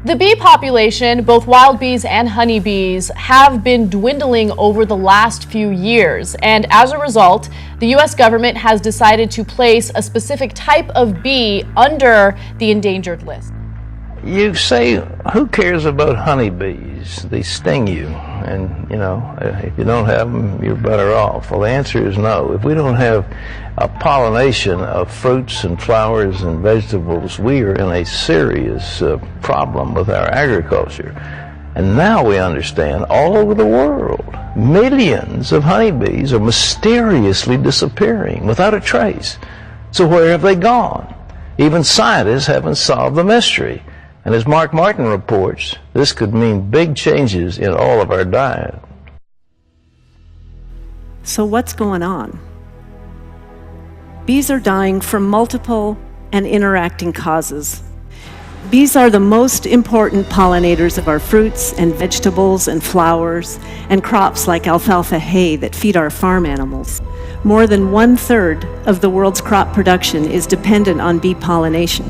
The bee population, both wild bees and honeybees, have been dwindling over the last few years. And as a result, the U.S. government has decided to place a specific type of bee under the endangered list. You say, who cares about honeybees? They sting you. And, if you don't have them, you're better off. Well, the answer is no. If we don't have a pollination of fruits and flowers and vegetables, we are in a serious problem with our agriculture. And now we understand all over the world, millions of honeybees are mysteriously disappearing without a trace. So where have they gone? Even scientists haven't solved the mystery. And as Mark Martin reports, this could mean big changes in all of our diet. So what's going on? Bees are dying from multiple and interacting causes. Bees are the most important pollinators of our fruits and vegetables and flowers and crops like alfalfa hay that feed our farm animals. More than 1/3 of the world's crop production is dependent on bee pollination.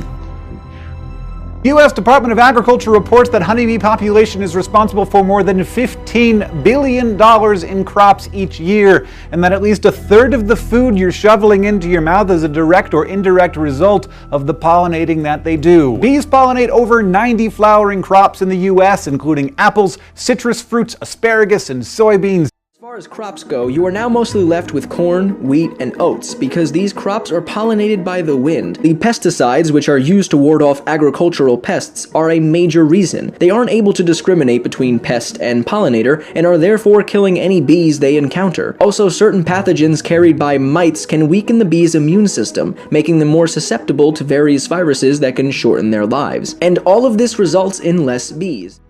U.S. Department of Agriculture reports that honeybee population is responsible for more than $15 billion in crops each year, and that at least 1/3 of the food you're shoveling into your mouth is a direct or indirect result of the pollinating that they do. Bees pollinate over 90 flowering crops in the U.S., including apples, citrus fruits, asparagus, and soybeans. As far as crops go, you are now mostly left with corn, wheat, and oats because these crops are pollinated by the wind. The pesticides, which are used to ward off agricultural pests, are a major reason. They aren't able to discriminate between pest and pollinator and are therefore killing any bees they encounter. Also, certain pathogens carried by mites can weaken the bees' immune system, making them more susceptible to various viruses that can shorten their lives. And all of this results in less bees.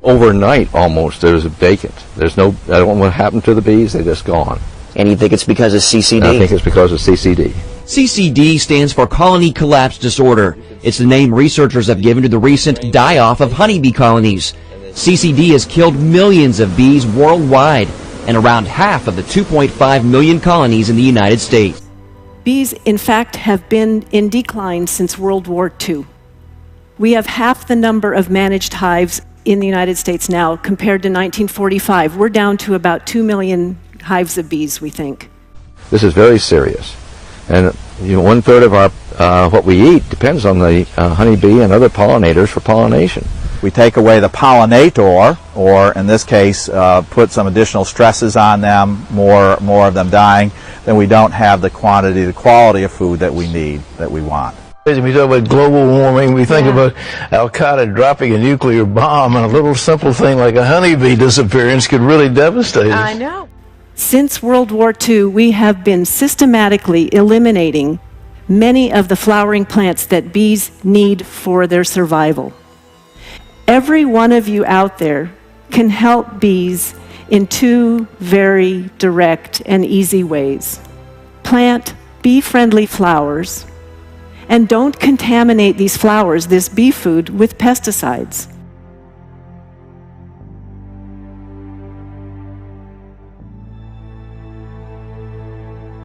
Overnight, almost, there's a vacant. I don't know what happened to the bees, they're just gone. And you think it's because of CCD? I think it's because of CCD. CCD stands for colony collapse disorder. It's the name researchers have given to the recent die-off of honeybee colonies. CCD has killed millions of bees worldwide and around half of the 2.5 million colonies in the United States. Bees, in fact, have been in decline since World War II. We have half the number of managed hives in the United States now compared to 1945. We're down to about 2 million hives of bees, we think. This is very serious. And 1/3 of our what we eat depends on the honeybee and other pollinators for pollination. We take away the pollinator, or in this case, put some additional stresses on them, more of them dying, then we don't have the quantity, the quality of food that we need, that we want. We talk about global warming, we think about Al-Qaeda dropping a nuclear bomb, and a little simple thing like a honeybee disappearance could really devastate us. I know. Since World War II, we have been systematically eliminating many of the flowering plants that bees need for their survival. Every one of you out there can help bees in 2 very direct and easy ways. Plant bee-friendly flowers, and don't contaminate these flowers, this bee food, with pesticides.